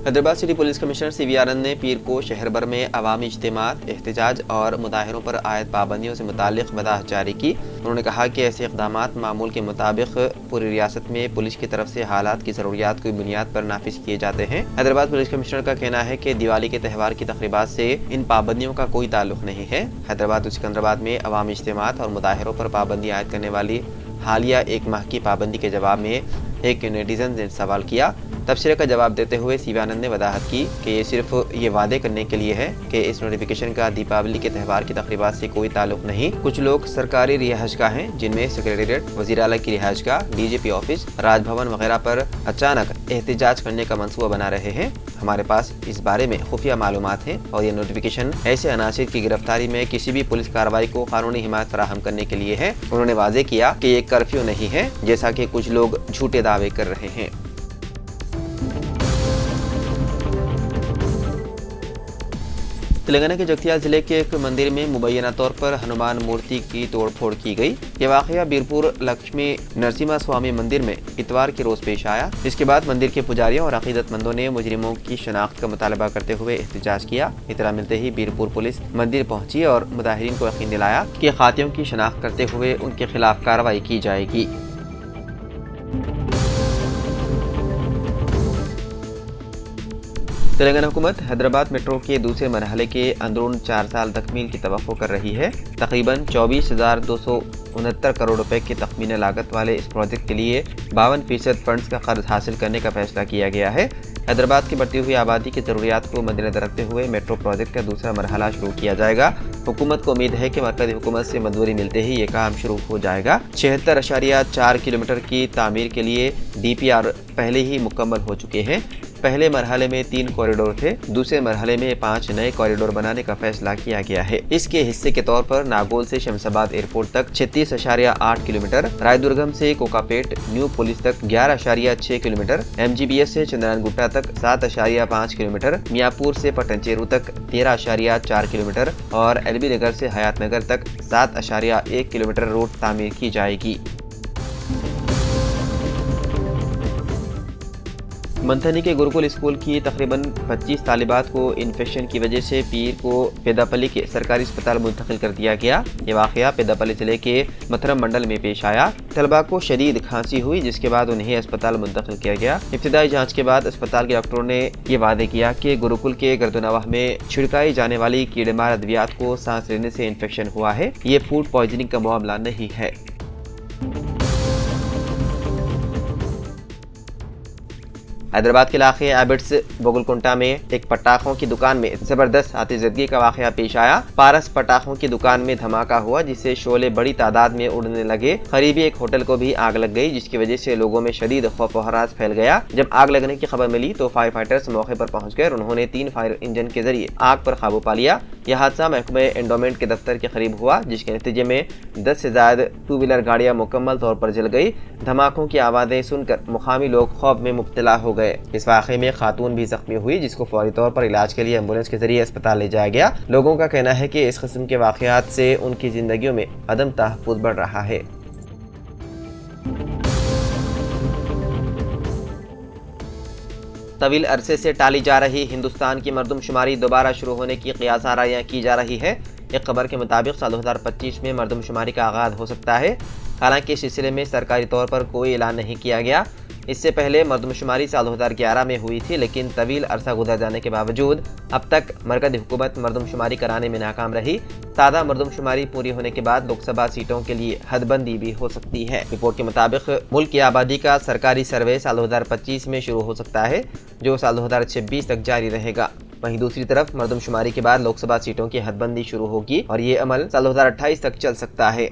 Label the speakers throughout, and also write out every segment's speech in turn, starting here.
Speaker 1: Hyderabad city police commissioner CV Anand ने पीर को शहर भर में अवामी इज्तिमात, एहतजाज और मुजाहरों पर आयद पाबंदियों से मुताल्लिक़ वदाहत जारी की। उन्होंने कहा कि ऐसे इक़दामात मामूल के मुताबिक पूरी रियासत में पुलिस की तरफ से हालात की ज़रूरियात की बुनियाद पर नाफिज किए जाते हैं। हैदराबाद पुलिस कमिश्नर का कहना है कि दिवाली के त्यौहार की तक़रीबात से इन पाबंदियों का कोई ताल्लुक़ नहीं है। हैदराबाद और सिकंदराबाद में अवामी इज्तिमात और मुजाहरों पर पाबंदी आयद करने वाली हालिया 1 माह की पाबंदी के जवाब में एक नेटिजन ने सवाल किया। तबसरे का जवाब देते हुए सीवी आनंद ने वजाहत की कि ये सिर्फ ये वादे करने के लिए है कि इस नोटिफिकेशन का दीपावली के त्यौहार की तक़रीबात से कोई ताल्लुक़ नहीं। कुछ लोग सरकारी रिहाइशगाह हैं जिनमें सेक्रेटेरिएट, वज़ीर आला की रिहाइशगाह, DGP ऑफिस, राजभवन वगैरह पर अचानक एहतजाज करने का मनसूबा बना रहे हैं। हमारे पास इस बारे में खुफिया मालूमात हैं और ये नोटिफिकेशन ऐसे अनासिर की गिरफ्तारी में किसी भी पुलिस कार्रवाई को कानूनी हिमायत फराहम करने के लिए है। उन्होंने वाज़े किया कि ये कर्फ्यू नहीं है जैसा कि कुछ लोग झूठे दावे कर रहे हैं। तेलंगाना के जगतियाल जिले के एक मंदिर में मुबैना तौर पर हनुमान मूर्ति की तोड़फोड़ की गई। ये वाक़या बीरपुर लक्ष्मी नरसिम्हा स्वामी मंदिर में इतवार के रोज पेश आया। इसके बाद मंदिर के पुजारियों और अकीदतमंदों ने मुजरिमों की शनाख्त का मुतालबा करते हुए एहतजाज किया। इतला मिलते ही बीरपुर पुलिस मंदिर पहुंची और मुजाहिरीन को यकीन दिलाया कि खातियों की शनाख्त करते हुए उनके खिलाफ कार्रवाई की जाएगी। तेलंगाना हुकूमत हैदराबाद मेट्रो के दूसरे मरहले के अंदरून 4 साल तकमील की तवक्को कर रही है। तकरीबन 24,269 करोड़ रुपए की तखमीना लागत वाले इस प्रोजेक्ट के लिए 52% फंड्स का कर्ज हासिल करने का फैसला किया गया है। हैदराबाद की बढ़ती हुई आबादी की ज़रूरियात को मद्देनजर रखते हुए मेट्रो प्रोजेक्ट का दूसरा मरहला शुरू किया जाएगा। हुकूमत को उम्मीद है कि मरकज़ी हुकूमत से मंजूरी मिलते ही ये काम शुरू हो जाएगा। 76.4 किलोमीटर की तामीर के लिए DPR पहले ही मुकम्मल हो चुके हैं। पहले मरहले में 3 कॉरिडोर थे, दूसरे मरहले में 5 नए कॉरिडोर बनाने का फैसला किया गया है। इसके हिस्से के तौर पर नागोल से शमशाबाद एयरपोर्ट तक 36.8 किलोमीटर, रायदुर्गम से कोकापेट न्यू पुलिस तक 11.6 किलोमीटर, MGBS से चंद्रानगुट्टा तक 7.5 किलोमीटर, मियापुर से पटनचेरू तक 13.4 किलोमीटर और LB नगर से हयात नगर तक 7.1 किलोमीटर रोड तामीर की जाएगी। मंथनी के गुरुकुल स्कूल की तकरीबन 25 तालिबात को इन्फेक्शन की वजह से पीर को पेदापल्ली के सरकारी अस्पताल मुंतकिल कर दिया गया। ये वाक़या पेदापल्ली जिले के मथरम मंडल में पेश आया। तलबा को शदीद खांसी हुई जिसके बाद उन्हें अस्पताल मुंतकिल किया गया। इब्तिदाई जांच के बाद अस्पताल के डॉक्टरों ने ये वादे किया कि गुरुकुल के गर्दनवाह में छिड़काई जाने वाली कीड़ेमार अद्वियात को सांस लेने से इन्फेक्शन हुआ है। ये फूड पॉइजनिंग का मामला नहीं है। हैदराबाद के इलाके एबिट्स बगुलकुंटा में एक पटाखों की दुकान में जबरदस्त आतिशबाजी का वाक़या पेश आया। पारस पटाखों की दुकान में धमाका हुआ जिससे शोले बड़ी तादाद में उड़ने लगे। करीबी एक होटल को भी आग लग गई जिसकी वजह से लोगों में शदीद खौफ व हरास फैल गया। जब आग लगने की खबर मिली तो फायर फाइटर्स मौके पर पहुंच गए। उन्होंने 3 फायर इंजन के जरिए आग पर काबू पा लिया। यह हादसा महकमे एंडोमेंट के दफ्तर के करीब हुआ जिसके नतीजे में 10 से ज्यादा 2 व्हीलर गाड़ियां मुकम्मल तौर पर जल गई। धमाकों की आवाज़ें सुनकर मुकामी लोग खौफ में मुब्तला हो गए। इस वाक़े में खातून भी जख्मी हुई जिसको फौरी तौर पर इलाज के लिए एम्बुलेंस के जरिए अस्पताल ले जाया गया। लोगों का कहना है कि इस किस्म के वाक़यात से उनकी जिंदगियों में अदम तहफ़्फ़ुज़ बढ़ रहा है। तवील अरसे से टाली जा रही हिंदुस्तान की मरदमशुमारी दोबारा शुरू होने की क़ियास आराइयाँ की जा रही है। एक खबर के मुताबिक साल 2025 में मरदमशुमारी का आगाज़ हो सकता है। हालांकि इस सिलसिले में सरकारी तौर पर कोई ऐलान नहीं किया गया। इससे पहले मरदमशुमारी साल 2011 में हुई थी लेकिन तवील अरसा गुजर जाने के बावजूद अब तक मरकज़ी हुकूमत मरदमशुमारी कराने में नाकाम रही। ताज़ा मरदमशुमारी पूरी होने के बाद लोकसभा सीटों के लिए हदबंदी भी हो सकती है। रिपोर्ट के मुताबिक मुल्क की आबादी का सरकारी सर्वे साल 2025 में शुरू हो सकता है जो साल 2026 तक जारी रहेगा। वहीं दूसरी तरफ मरदमशुमारी के बाद लोकसभा सीटों की हदबंदी शुरू होगी और ये अमल साल 2028 तक चल सकता है।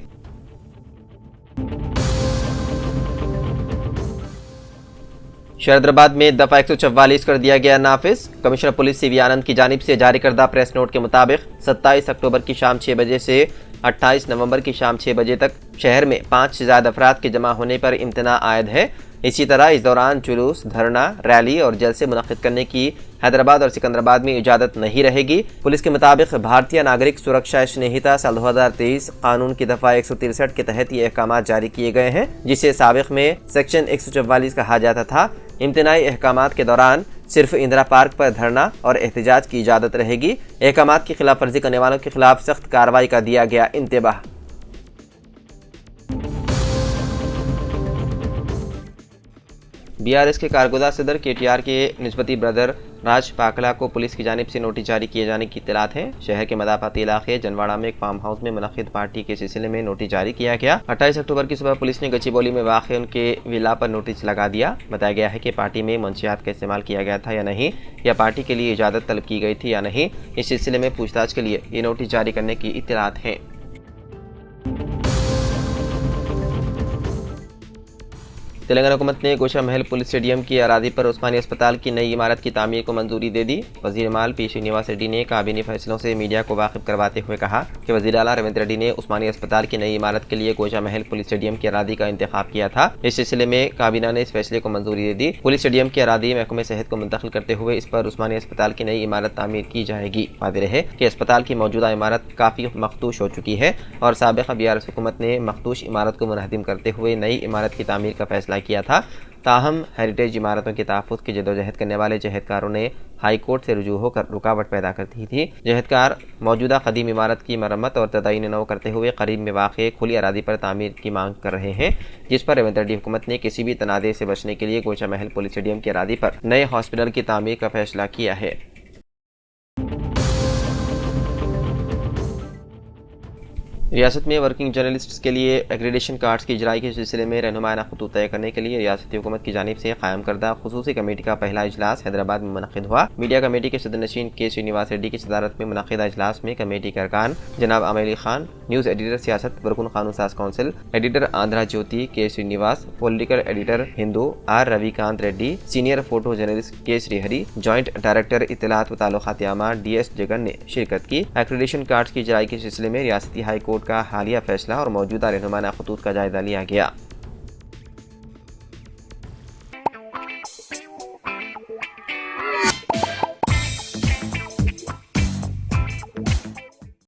Speaker 1: शहरदाबाद में दफा 144 कर दिया गया नाफिज। कमिश्नर पुलिस सीवी आनंद की जानिब से जारी करदा प्रेस नोट के मुताबिक 27 अक्टूबर की शाम 6 बजे से 28 नवंबर की शाम 6 बजे तक शहर में 5 से ज़्यादा अफराद के जमा होने पर इम्तना आयद है। इसी तरह इस दौरान जुलूस, धरना, रैली और जलसे मुनक्किद करने की हैदराबाद और सिकंदराबाद में इजाजत नहीं रहेगी। पुलिस के मुताबिक भारतीय नागरिक सुरक्षा संहिता साल 2023 कानून की दफा 163 के तहत ये अहकाम जारी किए गए हैं, जिसे साबिक में सेक्शन 144 कहा जाता था। इम्तनाई अहकामात के दौरान सिर्फ इंदिरा पार्क पर धरना और एहतजाज की इजाजत रहेगी। अहकामात की खिलाफ वर्जी करने वालों के खिलाफ सख्त कार्रवाई का दिया गया इंतबाह। बीआरएस के कारगुज़ार सदर केटीआर के निस्बती ब्रदर राज पाकला को पुलिस की जानिब से नोटिस जारी किए जाने की इत्तलात है। शहर के मदाफाती इलाके जनवाड़ा में एक फार्म हाउस में मुनक्किद पार्टी के सिलसिले में नोटिस जारी किया गया। 28 अक्टूबर की सुबह पुलिस ने गचिबौली में वाक़ उनके विला पर नोटिस लगा दिया। बताया गया है कि पार्टी में मंशियात का इस्तेमाल किया गया था या नहीं, या पार्टी के लिए इजाज़त तलब की गई थी या नहीं। इस सिलसिले में पूछताछ के लिए ये नोटिस जारी करने की इत्तलात हैं। तेलंगाना हुकूमत ने गोशा महल पुलिस स्टेडियम की अराजी पर उस्मानी अस्पताल की नई इमारत की तामीर को मंजूरी दे दी। वज़ीर माल पी श्रीनिवास रेड्डी ने काबीनी फैसलों से मीडिया को वाकिफ करवाते हुए कहा कि वज़ीर आला रविंद्र रेड्डी ने उस्मानी अस्पताल की नई इमारत के लिए गोशा महल पुलिस स्टेडियम की अराजी का इंतखाब किया था। इस सिलसिले में काबीना ने इस फैसले को मंजूरी दे दी। पुलिस स्टेडियम की अराजी महकमे सेहत को मुंतकिल करते हुए इस पर उस्मानी अस्पताल की नई इमारत तामीर की जाएगी। वाज़ेह है कि अस्पताल की मौजूदा इमारत काफ़ी मखदूश हो चुकी है और साबिक़ा बीआरएस हुकूमत ने मखदूश इमारत को मुनहदिम करते हुए नई इमारत की तामीर का फैसला किया था। ताहम हेरिटेज इमारतों के तहफ़्फ़ुज़ की जदोजहद करने वाले जहदकारों ने हाई कोर्ट से रुजू होकर रुकावट पैदा कर दी थी। जहदकार मौजूदा कदीम इमारत की मरम्मत और तदायीन नौ करते हुए करीब में वाक़ खुली अराजी पर तामीर की मांग कर रहे हैं, जिस पर रेवंत रेड्डी हुकूमत ने किसी भी तनाज़े से बचने के लिए गोशा महल पुलिस स्टेडियम की अराजी पर नए हॉस्पिटल की तामीर का फैसला किया है। रियासत में वर्किंग जर्नलिस्ट्स के लिए एक्रेडिटेशन कार्ड्स की इजराई के सिलसिले में रहनुमाना खतूत तय करने के लिए रियासती हुकूमत की जानिब से कायम करदा खुसूसी कमेटी का पहला इजलास हैदराबाद में मुनक़्क़िद हुआ। मीडिया कमेटी के सदर नशीन के श्रीनिवास रेड्डी की सदारत में मुनक़्क़िदा इजलास में कमेटी के अरकान जनाब आमिर अली खान, न्यूज़ एडिटर सियासत बरकुन कानून साज council, editor Andhra Jyothi K Srinivas, political editor Hindu R Ravikant Reddy, senior photo journalist K Srihari, joint director इत्तलात व ताल्लुकात आमा DS जगन ने शिरकत की। एक्रेडिटेशन कार्ड्स की इजराई के सिलसिले में रियासती हाई कोर्ट का हालिया फैसला और मौजूदा रहनुमाना खतूत का जायजा लिया गया।